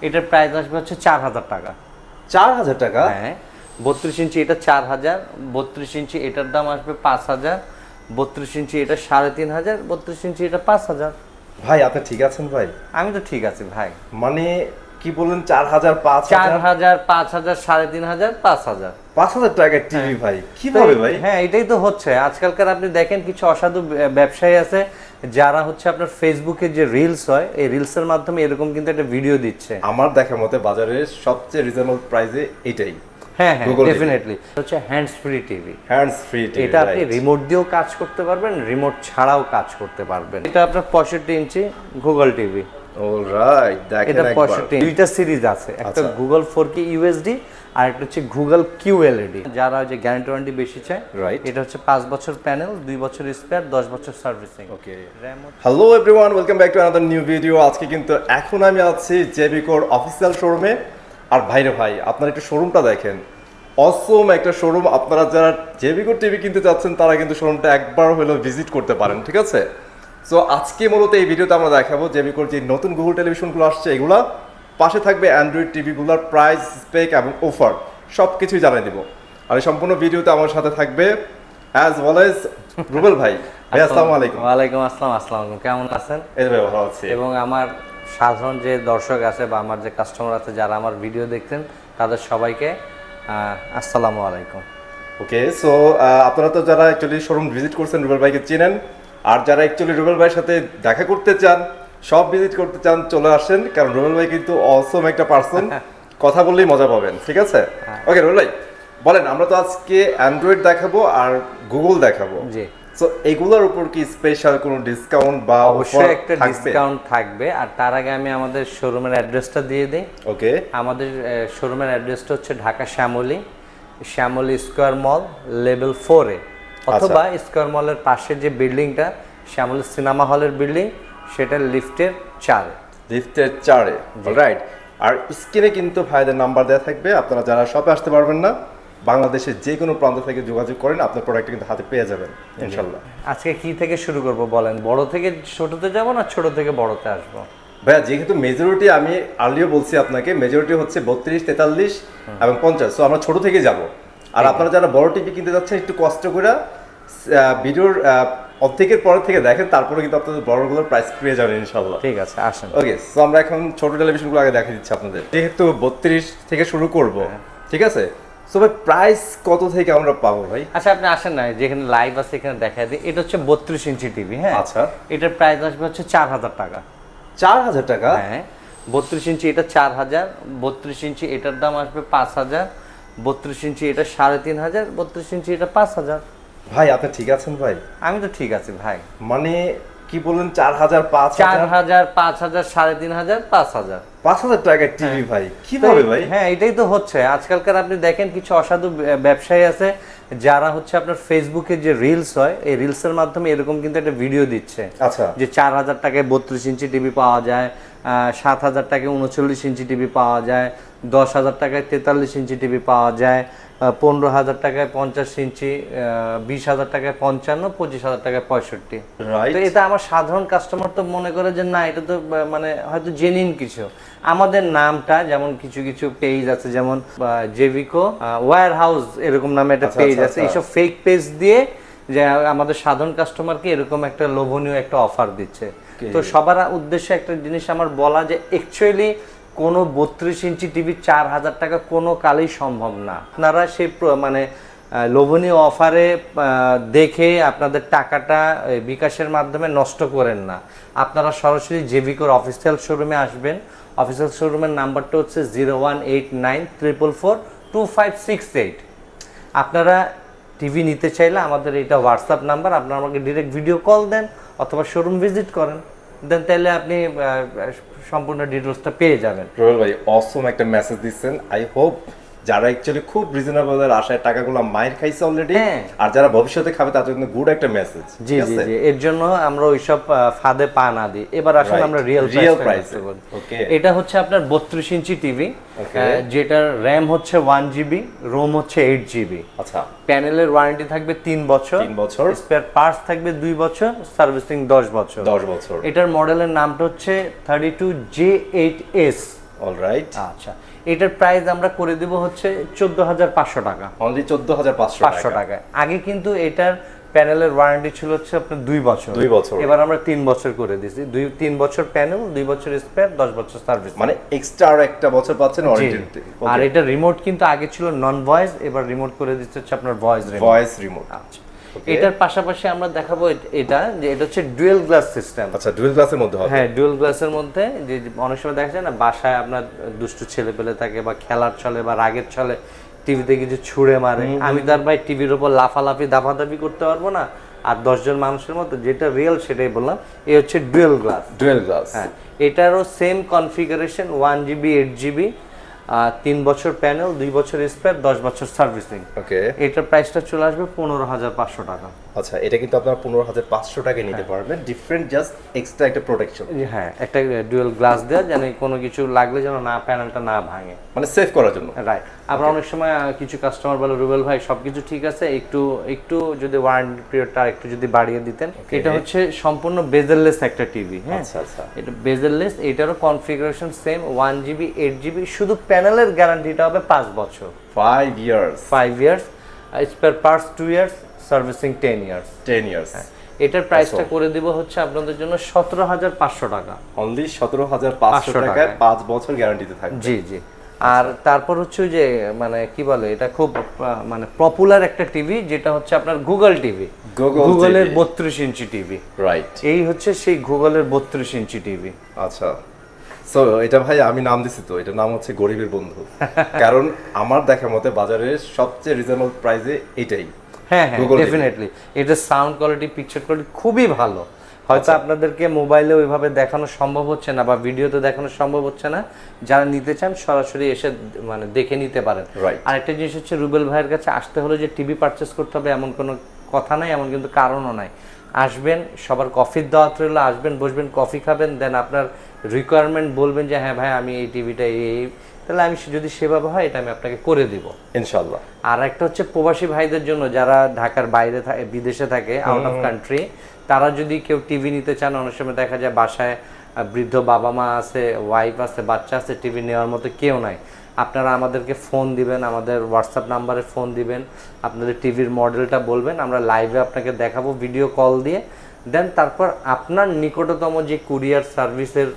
এটার প্রাইস আসবে হচ্ছে 4000 টাকা। 4000 টাকা? হ্যাঁ, 32 ইঞ্চি এটা 4000, 32 ইঞ্চি এটার দাম আসবে 5000, 32 ইঞ্চি এটা 3500, 32 ইঞ্চি এটা 5000। ভাই আপনি ঠিক আছেন ভাই? আমি তো ঠিক আছি ভাই। মানে কি বললেন 4000, 5000? 4000, 5000, 3500, 5000। 5000 টাকার টিভি ভাই, কিভাবে ভাই? হ্যাঁ, এটাই তো হচ্ছে আজকালকার। আপনি দেখেন কিছু অসাধু ব্যবসায়ী আছে যারা হচ্ছে আপনার ফেসবুকে যে রিলস হয়, এই রিলসের মাধ্যমে এরকম কিন্তু একটা ভিডিও দিচ্ছে। আমার দেখার মতে বাজারের সবচেয়ে রিজনেবল প্রাইসে এটাই। হ্যাঁ হ্যাঁ, Google TV। ডেফিনেটলি হচ্ছে hands free TV. Hands free TV, এটা আপনি রিমোট দিয়েও কাজ করতে পারবেন, রিমোট ছাড়াও কাজ করতে পারবেন। এটা আপনার 65 ইঞ্চি গুগল টিভি। অলরাইট, দেখেন এটা একবার। 65, দুইটা সিরিজ আছে, একটা আচ্ছা। গুগল 4K ইউএসডি আর একটা হচ্ছে গুগল কিউএলইডি। যারা ওই যে গ্যারান্টি ওয়ারেন্টি বেশি চায়, রাইট। এটা হচ্ছে 5 বছর প্যানেল, 2 বছর স্পেয়ার, 10 বছর servicing. Okay. RAM hello everyone, welcome back to another new video. আজকে কিন্তু এখন আমি আছি জেবিকোর অফিসিয়াল শোরুমে। আর ভাইরে ভাই, আপনারা একটু শোরুমটা দেখেন, অসম একটা শোরুম। আপনারা যারা জেবিকোর টিভি কিনতে চাচ্ছেন তারা কিন্তু শোরুমটা একবার হলেও ভিজিট করতে পারেন, ঠিক আছে? সো আজকে মূলত এই ভিডিওতে আমরা দেখাবো জেবিকোর যে নতুন গুগল টেলিভিশনগুলো আসছে এগুলা, পাশে থাকবে অ্যান্ড্রয়েড টিভিগুলোর প্রাইস, স্পেক এবং অফার সব কিছুই জানিয়ে দিব। আর এই সম্পূর্ণ ভিডিওতে আমার সাথে থাকবে অ্যাজ ওয়েল এজ রুবেল ভাই। ভাই আসসালামু আলাইকুম। ওয়ালাইকুম আসসালাম। আসসালামু আলাইকুম, কেমন আছেন? এই ভাই ভালো আছি। এবং আমার সাধারণ যে দর্শক আছে বা আমার যে কাস্টমার আছে যারা আমার ভিডিও দেখতেন তাদের সবাইকে আসসালামু আলাইকুম। ওকে, সো আপনারা তো যারা অ্যাকচুয়ালি শোরুম ভিজিট করছেন রুবেল ভাইকে চেনেন, আর যারা অ্যাকচুয়ালি রুবেল ভাইয়ের সাথে দেখা করতে চান, সব ভিজিট করতে চান, চলে আসেন, কারণ রুবেল ভাই কিন্তু অসম একটা পার্সন, কথা বললেই মজা পাবেন, ঠিক আছে? ওকে রুবেল ভাই বলেন, আমরা তো আজকে অ্যান্ড্রয়েড দেখাবো আর গুগল দেখাবো। জি, সো এগুলোর উপর কি স্পেশাল কোনো ডিসকাউন্ট বা অবশ্যই একটা ডিসকাউন্ট থাকবে। আর তার আগে আমি আমাদের শোরুমের অ্যাড্রেসটা দিয়ে দিই। ওকে। আমাদের শোরুমের অ্যাড্রেসটা হচ্ছে Dhaka Shyamoli, Shyamoli square mall level 4-এ, অথবা স্কয়ার মলের পাশে যে বিল্ডিংটা শ্যামলী সিনেমা হলের বিল্ডিং, সেটা লিফটের 4-এ। লিফটের 4-এ, রাইট। আর স্ক্রিনে কিন্তু ভাইদের নাম্বার দেওয়া থাকবে, আপনারা যারা শপে আসতে পারবেন না, বাংলাদেশের যে কোনো প্রান্ত থেকে যোগাযোগ করেন, আপনার প্রোডাক্ট কিন্তু হাতে পেয়ে যাবেন ইনশাল্লাহ। আজকে কি থেকে শুরু করব বলেন? বড় থেকে ছোটতে যাব না ছোট থেকে বড়তে আসবো? ভাইয়া যেহেতু মেজরিটি, আমি আর্লিও বলছি আপনাকে, মেজরিটি হচ্ছে 32, 43 এবং 50, সো আমরা ছোট থেকে যাব। আর আপনারা যারা বড় টিভি কিনতে যাচ্ছেন একটু কষ্ট করে ভিডিওর অর্ধেকের পর থেকে দেখেন, তারপরে কিন্তু আপনাদের বড়গুলোর প্রাইস পেয়ে যাবেন ইনশাল্লাহ। ঠিক আছে, আসেন। ওকে, সো আমরা এখন ছোট টেলিভিশনগুলো আগে দেখিয়ে দিচ্ছি আপনাদের, যেহেতু 32 থেকে শুরু করব, ঠিক আছে? সো ভাই প্রাইস কত থেকে আমরা পাবো ভাই? আচ্ছা, আপনি আসেন না, যেখানে লাইভ আছে এখানে দেখা দিই। এটা হচ্ছে 32 ইঞ্চি টিভি। হ্যাঁ, আচ্ছা। এটার প্রাইস আসবে হচ্ছে 4000 টাকা। 4000 টাকা? হ্যাঁ, 32 ইঞ্চি এটা 4000, 32 ইঞ্চি এটার দাম আসবে 5000, 32 ইঞ্চি এটা 3500, 32 ইঞ্চি এটা 5000। ভাই আপনি ঠিক আছেন ভাই? আমি তো ঠিক আছি ভাই। মানে কি বললেন 4000, 5000? 4000, 5000, 3500, 5000। 5000 টাকার টিভি ভাই, কিভাবে ভাই? হ্যাঁ, এটাই তো হচ্ছে আজকালকার। আপনি দেখেন কিছু অসাধু ব্যবসায়ী আছে যারা হচ্ছে আপনার ফেসবুকে যে রিলস হয়, এই রিলসের মাধ্যমে এরকম কিন্তু একটা ভিডিও দিচ্ছে। আচ্ছা। যে 4000 টাকায় 32 ইঞ্চি টিভি পাওয়া যায়, 7000 টাকায় 39 ইঞ্চি টিভি পাওয়া যায়, 10,000 টাকায় 43 ইঞ্চি টিভি পাওয়া যায়, 15,000 টাকায় 50 ইঞ্চি, 20,000 টাকায় 55, 25,000 টাকায় 65। রাইট। তো এটা আমার সাধারণ কাস্টমার তো মনে করে যে না, এটা তো মানে হয়তো জেনুইন কিছু। আমাদের নামটা যেমন কিছু কিছু পেজ আছে, যেমন জেভিকো ওয়্যার হাউস এরকম নামে একটা পেজ আছে, এইসব ফেক পেজ দিয়ে যে আমাদের সাধারণ কাস্টমারকে এরকম একটা লোভনীয় একটা অফার দিচ্ছে। তো সবার উদ্দেশ্যে একটা জিনিস আমার বলা, যে অ্যাকচুয়ালি কোনো 32 ইঞ্চি টিভি 4000 টাকা কোনো কালেই সম্ভব না। আপনারা সেই মানে লোভনীয় অফারে দেখে আপনাদের টাকাটা বিকাশের মাধ্যমে নষ্ট করেন না। আপনারা সরাসরি জেভিকোর অফিসিয়াল শোরুমে আসবেন। অফিসিয়াল শোরুমের নাম্বারটা হচ্ছে 0189442568। আপনারা টিভি নিতে চাইলে আমাদের এটা হোয়াটসঅ্যাপ নাম্বার, আপনারা আমাকে ডিরেক্ট ভিডিও কল দেন অথবা শোরুম ভিজিট করেন, দেন তাহলে আপনি সম্পূর্ণ ডিটেলসটা পেয়ে যাবেন। রোয়েল ভাই অসম একটা মেসেজ দিচ্ছেন। আই হোপ যারা অ্যাকচুয়ালি খুব রিজনেবল আশায় টাকাগুলো মাইর খাইছে অলরেডি, আর যারা ভবিষ্যতে খাবে তাদের জন্য গুড একটা মেসেজ। জি জি জি, এর জন্য আমরা ওইসব ফাঁদে পা না দিই। এবার আসলে আমরা রিয়েল প্রাইস। ওকে, এটা হচ্ছে আপনার 32 ইঞ্চি টিভি, যেটার র্যাম হচ্ছে 1GB, রোম হচ্ছে 8GB। আচ্ছা। প্যানেলের ওয়ারেন্টি থাকবে 3 বছর, 3 বছর, স্পেয়ার পার্টস থাকবে 2 বছর, সার্ভিসিং 10 বছর। 10 বছর। এটার মডেলের নামটা হচ্ছে 32J8S। অলরাইট। আচ্ছা, এটার প্রাইস আমরা করে দিব হচ্ছে 14,500 টাকা। অনলি 14,500 500 টাকায়। আগে কিন্তু এটার প্যানেলের ওয়ারেন্টি ছিল হচ্ছে আপনার 2 বছর। 2 বছর। এবার আমরা 3 বছর করে দিয়েছি। 3 বছর প্যানেল, 2 বছর স্পেয়ার, 10 বছর সার্ভিস। মানে এক্সট্রা আর একটা বছর পাচ্ছেন ওয়ারেন্টি। আর এটা রিমোট কিন্তু আগে ছিল নন ভয়েস, এবার রিমোট করে দিচ্ছে হচ্ছে আপনার ভয়েস রিমোট। Voice remote. আচ্ছা, এটার পাশাপাশি আমরা দেখাবো এটা যে এটা হচ্ছে ডুয়েল গ্লাস সিস্টেম। আচ্ছা, ডুয়েল গ্লাসের মধ্যে হবে। হ্যাঁ, ডুয়েল গ্লাসের মধ্যে যে অনেক সময় দেখা যায় না বাসায় আপনার দুষ্টু ছেলে পেলে থাকে বা খেলার চলে বা রাগের চলে টিভিতে কিছু ছুঁড়ে মারে, আমি তার ভাই টিভির উপর লাফালাফি দাফাদাফি করতে পারবো না, আর 10 জন মানুষের মতো যেটা রিয়েল সেটাই বললাম। এই হচ্ছে ডুয়েল গ্লাস। Dual glass. হ্যাঁ, এটারও সেম কনফিগারেশন, 1GB 8GB, 3 বছর প্যানেল, 2 বছর স্পেয়ার, 10 বছর সার্ভিসিং। ওকে। এটার প্রাইসটা চলে আসবে 15,500 টাকা। আচ্ছা, এটা কিন্তু আপনারা 15,500 টাকায় নিতে পারবেন, ডিফারেন্ট জাস্ট এক্সট্রা একটা প্রোটেকশন। হ্যাঁ, একটা ডুয়েল গ্লাস দেওয়া যেন কোনো কিছু লাগলে যেন না প্যানেলটা না ভাঙে, মানে সেভ করার জন্য। রাইট। আবার অনেক সময় কিছু কাস্টমার বলে রুবেল ভাই সবকিছু ঠিক আছে, একটু যদি ওয়ারেন্টি পিরিয়ডটা একটু যদি বাড়িয়ে দিতেন। এটা হচ্ছে সম্পূর্ণ বেজেললেস একটা টিভি। হ্যাঁ, আচ্ছা আচ্ছা। এটা বেজেললেস, এটারও কনফিগারেশন সেম, 1GB 8GB, শুধু প্যানেলের গ্যারান্টিটা হবে 5 বছর। 5 years. 5 years, spare parts 2 years, servicing 10 years. 10 years. এটার প্রাইসটা করে দিব হচ্ছে আপনাদের জন্য 17,500 টাকা। অনলি 17,500 টাকায় 5 বছর গ্যারান্টিতে থাকবে। জি জি। আর তারপর হচ্ছে যে মানে কি বলে, এটা খুব মানে পপুলার একটা টিভি, যেটা হচ্ছে আপনার গুগল টিভি। গুগলের 32 ইঞ্চি টিভি। রাইট। এই হচ্ছে সেই গুগলের 32 ইঞ্চি টিভি। আচ্ছা, সো এটা ভাই আমি নাম দিছি, তো এটার নাম হচ্ছে গরিবের বন্ধু। কারণ আমার দেখা মতে বাজারের সবচেয়ে রিজনেবল প্রাইসে এটাই। হ্যাঁ হ্যাঁ, ডেফিনেটলি। এটা সাউন্ড কোয়ালিটি, পিকচার কোয়ালিটি খুবই ভালো। হয়তো আপনাদেরকে মোবাইলে ওইভাবে দেখানো সম্ভব হচ্ছে না বা ভিডিওতে দেখানো সম্ভব হচ্ছে না, যারা নিতে চান সরাসরি এসে মানে দেখে নিতে পারেন। আরেকটা জিনিস হচ্ছে, রুবেল ভাইয়ের কাছে আসতে হলে যে টিভি পারচেস করতে হবে এমন কোনো কথা নাই, এমন কিন্তু কারণও নাই। আসবেন, সবার কফির দাওয়াত রইলো, আসবেন, বসবেন, কফি খাবেন, দেন আপনার রিকোয়ারমেন্ট বলবেন যে হ্যাঁ ভাই আমি এই টিভিটা এই, তাহলে আমি যদি সেভাবে হয় এটা আমি আপনাকে করে দিব ইনশাআল্লাহ। আর একটা হচ্ছে প্রবাসী ভাইদের জন্য, যারা ঢাকার বাইরে থাকে, বিদেশে থাকে, আউট অফ কান্ট্রি, তারা যদি কেউ টিভি নিতে চান, অনেক সময় দেখা যায় বাসায় বৃদ্ধ বাবা মা আছে, ওয়াইফ আছে, বাচ্চা আছে, টিভি নেওয়ার মতো কেউ নাই, আপনারা আমাদেরকে ফোন দিবেন, আমাদের হোয়াটসঅ্যাপ নাম্বারে ফোন দিবেন, আপনাদের টিভির মডেলটা বলবেন, আমরা লাইভে আপনাকে দেখাবো ভিডিও কল দিয়ে। দেন তারপর আপনার নিকটতম যে কুরিয়ার সার্ভিসের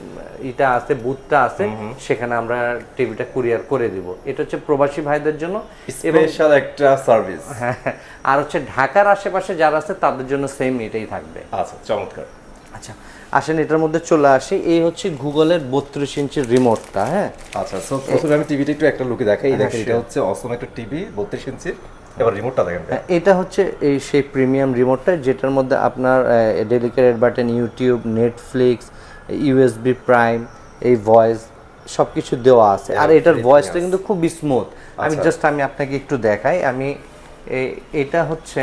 এটা আছে, বুথটা আছে, সেখানে আমরা টিভিটা কুরিয়ার করে দিব। এটা হচ্ছে প্রবাসী ভাইদের জন্য স্পেশাল একটা সার্ভিস। হ্যাঁ, আর হচ্ছে ঢাকার আশেপাশে যারা আছে তাদের জন্য সেম এটাই থাকবে। আচ্ছা, চমৎকার। আচ্ছা, আসেন এটার মধ্যে চলে আসি। এই হচ্ছে গুগলের 32 ইঞ্চির রিমোটটা। হ্যাঁ, আচ্ছা, সো প্রথমে আমি টিভিটা একটু একটা লুকে দেখাই। দেখেন, এটা হচ্ছে অসম একটা টিভি 32 ইঞ্চি। এবার রিমোটটা দেখেন। এটা হচ্ছে এই সেই প্রিমিয়াম রিমোটটা, যেটার মধ্যে আপনার dedicated button, YouTube, Netflix, USB prime, এই ভয়েস সবকিছু দেওয়া আছে। আর এটার ভয়েসটা কিন্তু খুব স্মুথ। আমি আপনাকে একটু দেখাই। আমি এটা হচ্ছে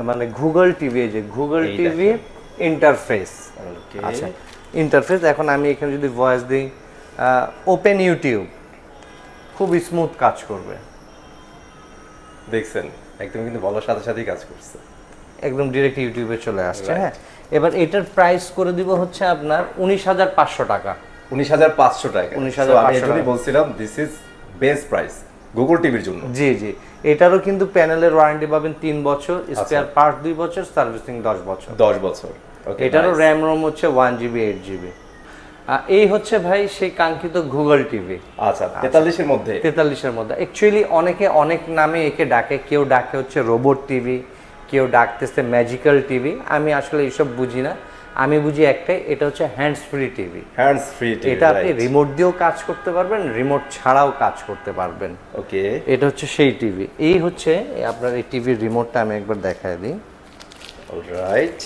মানে গুগল টিভি, যে গুগল টিভি ইন্টারফেস। আচ্ছা, ইন্টারফেস। এখন আমি এখানে যদি ভয়েস দিই, ওপেন ইউটিউব, খুব স্মুথ কাজ করবে। দেখছেন, একদম কিন্তু বলার সাথে সাথেই কাজ করছে, একদম ডিরেক্ট ইউটিউবে চলে আসছে। হ্যাঁ, এবার এটার প্রাইস করে দিব হচ্ছে আপনার 19,500 টাকা। 19,500 টাকা। 19,500 আমি এজন্যই বলছিলাম this is best price Google টিভির জন্য। জি জি। এটারও কিন্তু প্যানেলের ওয়ারেন্টি পাবেন 3 বছর, স্পেয়ার পার্ট 2 বছর, সার্ভিসিং 10 বছর। 10 বছর। ওকে। এটারও র্যাম রোম হচ্ছে 1GB 8GB। এই হচ্ছে ভাই সেই কাঙ্ক্ষিত গুগল টিভি। আচ্ছা, 43 এর মধ্যে। 43 এর মধ্যে। অ্যাকচুয়ালি অনেকে অনেক নামে একে ডাকে, কেউ ডাকে হচ্ছে রোবট টিভি, কেউ ডাকতেছে ম্যাজিক্যাল টিভি। আমি আসলে এইসব বুঝি না, আমি বুঝি একটাই, এটা হচ্ছে hands free TV. Hands free TV, এটা আপনি রিমোট দিয়েও কাজ করতে পারবেন, রিমোট ছাড়াও কাজ করতে পারবেন। ওকে। এটা হচ্ছে সেই টিভি। এই হচ্ছে আপনার এই টিভির রিমোটটা, আমি একবার দেখায় দিই। অলরাইট,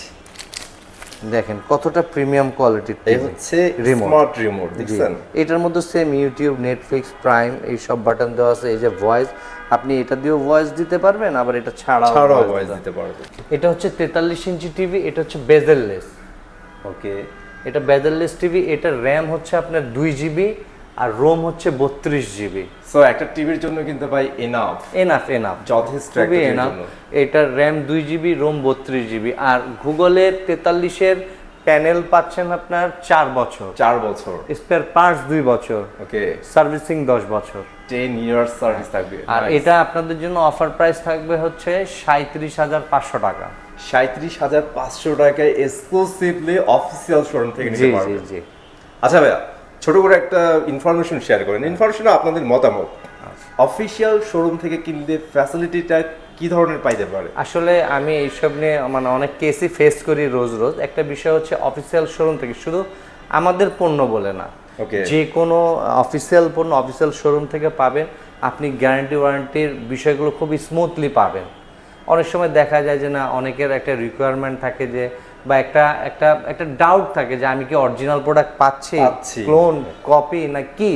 দেখেন কতটা প্রিমিয়াম কোয়ালিটির এই হচ্ছে স্মার্ট রিমোট। দেখছেন, এটার মধ্যে সেম ইউটিউব, নেটফ্লিক্স, প্রাইম এই সব বাটন দেওয়া আছে। এই যে ভয়েস, আপনি এটা দিয়েও ভয়েস দিতে পারবেন, আবার এটা ছাড়াও ভয়েস দিতে পারবেন। এটা হচ্ছে 43 ইঞ্চি টিভি। এটা হচ্ছে বেজেললেস। ওকে। এটা বেজেললেস টিভি। এটা র্যাম হচ্ছে আপনার 2GB আর রোম হচ্ছে 32GB। সো একটা টিভির জন্য কিন্তু ভাই এনাফ যথেষ্ট খুবই এনাফ। এটার র্যাম 2GB, রোম 32GB। আর গুগলের 43 এর প্যানেল পাচ্ছেন আপনার 4 বছর, 4 বছর, স্পেয়ার পার্টস 2 বছর, ওকে, সার্ভিসিং 10 বছর, 10 ইয়ার্স সার্ভিস থাকবে। আর Nice. এটা আপনাদের জন্য অফার প্রাইস থাকবে হচ্ছে 37,500 টাকা। 37,500 টাকায় এক্সক্লুসিভলি অফিসিয়াল শোরুম থেকে জি নিতে জি পারবেন। জি। আচ্ছা ভাইয়া, ছোট করে একটা ইনফরমেশন শেয়ার করেন, ইনফরমেশন আপনাদের মতামত অফিসিয়াল শোরুম থেকে কিনলে ফ্যাসিলিটিটা কি ধরনের পাইতে পারে? আসলে আমি এইসব নিয়ে মানে অনেক কেসই ফেস করি রোজ রোজ। একটা বিষয় হচ্ছে অফিসিয়াল শোরুম থেকে শুধু আমাদের পণ্য বলে না, Okay. যে কোনো অফিসিয়াল পণ্য অফিসিয়াল শোরুম থেকে পাবেন, আপনি গ্যারান্টি ওয়ারেন্টির বিষয়গুলো খুবই স্মুথলি পাবেন। অনেক সময় দেখা যায় যে না, অনেকের একটা রিকোয়ারমেন্ট থাকে যে বা একটা একটা একটা ডাউট থাকে যে আমি কি অরিজিনাল প্রোডাক্ট পাচ্ছি, ক্লোন, কপি না কি।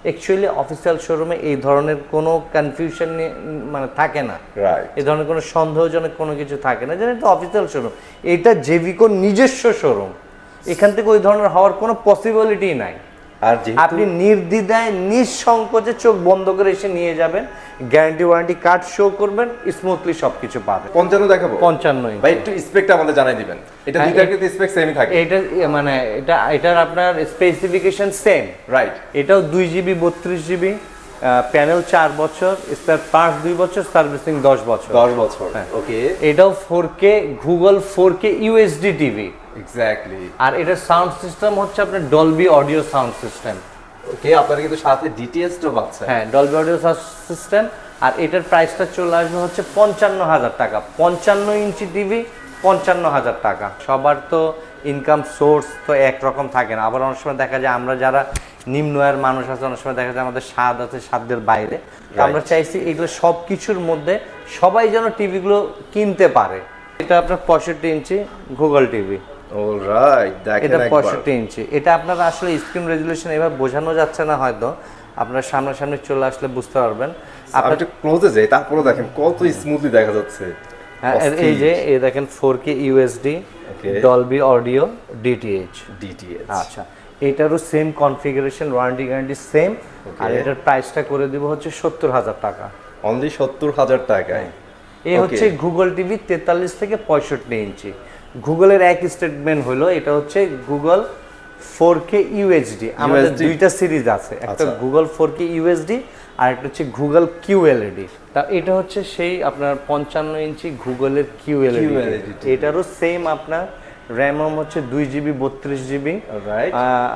অ্যাকচুয়ালি অফিসিয়াল শোরুমে এই ধরনের কোনো কনফিউশন মানে থাকে না, রাইট, এই ধরনের কোনো সন্দেহজনক কোনো কিছু থাকে না, যেন এটা অফিসিয়াল শোরুম, এটা জেভিকোর নিজস্ব শোরুম, এখান থেকে ওই ধরনের হওয়ার কোনো পসিবিলিটি নাই। আর আপনি নির্দ্বিধায় নিঃসংকোচে চোখ বন্ধ করে এসে নিয়ে যাবেন, গ্যারান্টি ওয়ারেন্টি কার্ড শো করবেন, স্মুথলি সবকিছু পাবেন। 55 দেখাবো, 55 ভাই একটু স্পেকটা আমাদের জানাই দিবেন। এটা দুইটার কিন্তু স্পেক সেমই থাকে। এটা মানে এটার আপনার স্পেসিফিকেশন সেম, রাইট, এটাও 2 জিবি 32 জিবি, প্যানেল 4 বছর, স্পেয়ার পার্টস 2 বছর, সার্ভিসিং 10 বছর। 10 বছর, ওকে। এটাও 4K Google 4K USD TV, exactly. আর এটার সাউন্ড সিস্টেম হচ্ছে আপনার Dolby audio sound system. Okay, আপনারা কিন্তু সাথে ডিটিএসটাও পাচ্ছেন। হ্যাঁ, ডলবি অডিও সাউন্ড সিস্টেম। আর এটার প্রাইসটা চলে আসবে হচ্ছে 55,000 টাকা। 55 ইঞ্চি টিভি 55,000 টাকা। সবার তো ইনকাম সোর্স তো একরকম থাকে না, আবার অনেক সময় দেখা যায় আমরা যারা নিম্ন আয়ের মানুষ আছে, অনেক সময় দেখা যায় আমাদের স্বাদ আছে সাধ্যের বাইরে। তো আমরা চাইছি এগুলো সব কিছুর মধ্যে সবাই যেন টিভিগুলো কিনতে পারে। এটা আপনার 65 ইঞ্চি গুগল টিভি। অলরাইট, দেখেন এটা একবার। 65 ইঞ্চি। এটা আপনারা আসলে স্ক্রিন রেজুলেশন এভাবে বোঝানো যাচ্ছে না, হয়তো আপনার সামনাসামনি চলে আসলে বুঝতে পারবেন। আপনি একটু ক্লোজে যাই, তারপরে দেখেন কত স্মুথলি দেখা যাচ্ছে। এই যে এই দেখেন 4K USD, Dolby audio, DTH. আচ্ছা, এটারও same configuration, warranty guarantee same. আর এটার প্রাইসটা করে দিব হচ্ছে 70,000 টাকা। অনলি 70,000 টাকায়। এই হচ্ছে গুগল টিভি 43 থেকে 65 ইঞ্চি। গুগলের এক স্টেটমেন্ট হলো এটা হচ্ছে গুগল 4K ইউএসডি। আমাদের দুইটা সিরিজ আছে, একটা গুগল 4K ইউএসডি আর একটা হচ্ছে গুগল কিউএলইডি। তা এটা হচ্ছে সেই আপনার 55 ইঞ্চি গুগলের কিউএলইডি। এটারও সেম আপনার র্যাম হচ্ছে 2 জিবি 32 জিবি।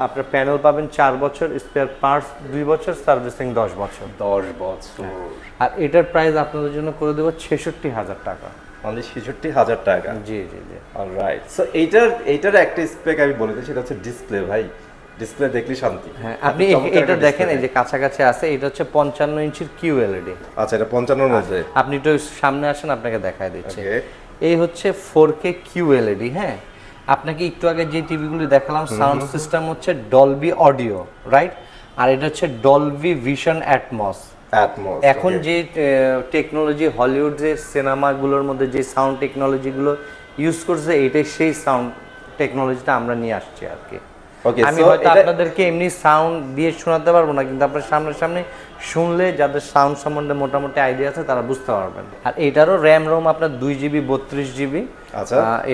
আপনার প্যানেল পাবেন 4 বছর, স্পেয়ার পার্টস 2 বছর, সার্ভিসিং 10 বছর। 10 বছর। আর এটার প্রাইস আপনাদের জন্য করে দেবো 66,000 টাকা। অনলি 66,000 টাকা। জি জি জি। অলরাইট, সো এইটার একটা স্পেক আমি বলে দিই, সেটা হচ্ছে ডিসপ্লে। ভাই ডিসপ্লে দেখলে শান্তি। হ্যাঁ, আপনি এটা দেখেন, এই যে কাছাকাছি আছে, এটা হচ্ছে 55 ইঞ্চির কিউএলইডি। আচ্ছা, এটা 55 এর মধ্যে। আপনি একটু সামনে আসেন, আপনাকে দেখায় দিচ্ছি। এই হচ্ছে 4K কিউএলইডি। হ্যাঁ, আপনাকে একটু আগে যে টিভিগুলো দেখালাম, সাউন্ড সিস্টেম হচ্ছে ডলবি অডিও, রাইট? আর এটা হচ্ছে ডলবি ভিশন অ্যাটমস। এখন যে টেকনোলজি হলিউডের সিনেমাগুলোর মধ্যে যে সাউন্ড টেকনোলজিগুলো ইউজ করছে, এটাই সেই সাউন্ড টেকনোলজিটা আমরা নিয়ে আসছি আর কি। আমি হয়তো আপনাদেরকে এমনি সাউন্ড দিয়ে শোনাতে পারবো না, কিন্তু আপনার সামনাসামনি শুনলে যাদের সাউন্ড সম্বন্ধে মোটামুটি আইডিয়া আছে তারা বুঝতে পারবেন। আর এটারও র্যাম রোম আপনার 2 জিবি 32 জিবি।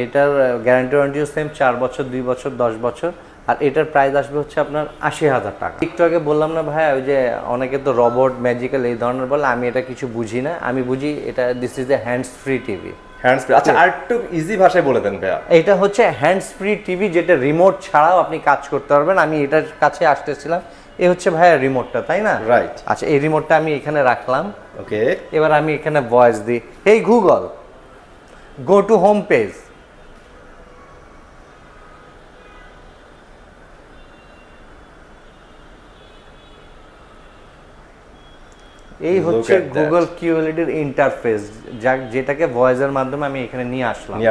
এটার গ্যারান্টি ওয়ারেন্টিও সেম, 4 বছর, 2 বছর, 10 বছর। আর এটার প্রাইস আসবে হচ্ছে আপনার 80,000 টাকা। একটু আগে বললাম না ভাই, ওই যে অনেকে তো রোবট, ম্যাজিক্যাল এই ধরনের বলে, আমি এটা কিছু বুঝি না। আমি বুঝি এটা this is a hands free TV. Hands free, আচ্ছা আর একটু ইজি ভাষায় বলে দেন ভাইয়া। এটা হচ্ছে হ্যান্ডস ফ্রি টিভি, যেটা রিমোট ছাড়াও আপনি কাজ করতে পারবেন। আমি এটার কাছে আসতেছিলাম, এই হচ্ছে ভাইয়া রিমোটটা, তাই না? রাইট। আচ্ছা, এই রিমোটটা আমি এখানে রাখলাম। ওকে, এবার আমি এখানে ভয়েস দিই, হেই Google go to home page. এই হচ্ছে গুগল কিউএলইডির ইন্টারফেস, যেটাকে ভয়েসের মাধ্যমে আমি এখানে নিয়ে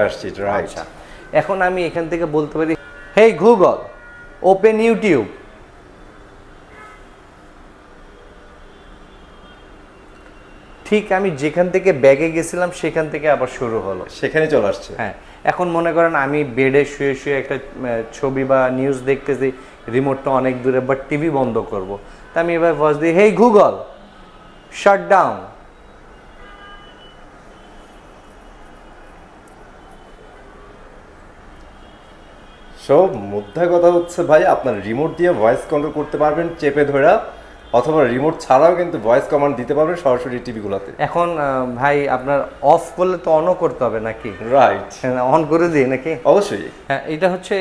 আসছি, রাইট? এখন আমি এখান থেকে বলতে পারি, হেই গুগল ওপেন ইউটিউব। ঠিক আমি যেখান থেকে ব্যাগে গেছিলাম সেখান থেকে আবার শুরু হলো, সেখানে চলে আসছে। হ্যাঁ, এখন মনে করেন আমি বেডে শুয়ে শুয়ে একটা ছবি বা নিউজ দেখতেছি, রিমোটটা অনেক দূরে, বাট টিভি বন্ধ করব। তা আমি এবার ভয়েস দিই, হেই গুগল শাট ডাউন। সো মুদ্রা কথা হচ্ছে ভাই আপনার রিমোট দিয়ে ভয়েস কন্ট্রোল করতে পারবেন চেপে ধরা, অথবা রিমোট ছাড়াও কিন্তু ভয়েস কমান্ড দিতে পারবেন সরাসরি টিভিগুলোতে। এখন ভাই আপনার অফ করলে তো অনও করতে হবে নাকি? রাইট, অন করে দিই নাকি? অবশ্যই। হ্যাঁ, এটা হচ্ছে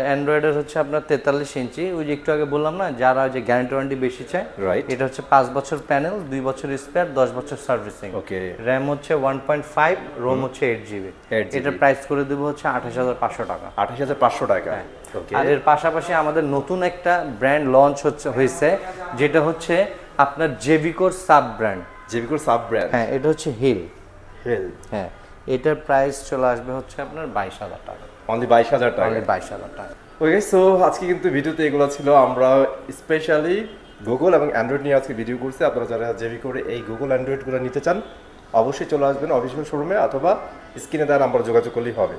অ্যান্ড্রয়েডের হচ্ছে আপনার 43 ইঞ্চি। ওই যে একটু আগে বললাম না, যারা যে গ্যারান্টি ওয়ারেন্টি বেশি চায়, রাইট। এটা হচ্ছে 5 বছর প্যানেল, 2 বছর স্পেয়ার, 10 বছর সার্ভিসিং। ওকে। র্যাম হচ্ছে 1.5, রোম হচ্ছে 8GB। 8GB এটার প্রাইস করে দেবো হচ্ছে 28,500 টাকা। 28,500 টাকা। ওকে। আর এর পাশাপাশি আমাদের নতুন একটা ব্র্যান্ড লঞ্চ হয়েছে, যেটা হচ্ছে আপনার জেভিকোর সাব ব্র্যান্ড। জেভিকোর সাব ব্র্যান্ড। হ্যাঁ, এটা হচ্ছে হিল। হেল। হ্যাঁ, এটার প্রাইস চলে আসবে হচ্ছে আপনার 22,000 টাকা। অনলি 22,000 টাকা। অনলি 22,000 টাকা। ওকে, সো আজকে কিন্তু ভিডিওতে এগুলো ছিল। আমরা স্পেশালি গুগল এবং অ্যান্ড্রয়েড নিয়ে আজকে ভিডিও করছি। আপনারা যারা জেভিকোর এই গুগল অ্যান্ড্রয়েডগুলো নিতে চান অবশ্যই চলে আসবেন অফিসিয়াল শোরুমে, অথবা স্ক্রিনে দেওয়া নাম্বার যোগাযোগ করলেই হবে।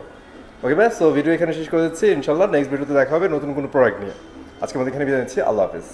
ওকে ভাই, সো ভিডিও এখানে শেষ করে দিচ্ছি। ইনশাল্লাহ নেক্সট ভিডিওতে দেখা হবে নতুন কোনো প্রোডাক্ট নিয়ে। আজকে আমাদের এখানে বিদায় নিচ্ছি। আল্লাহ হাফেজ।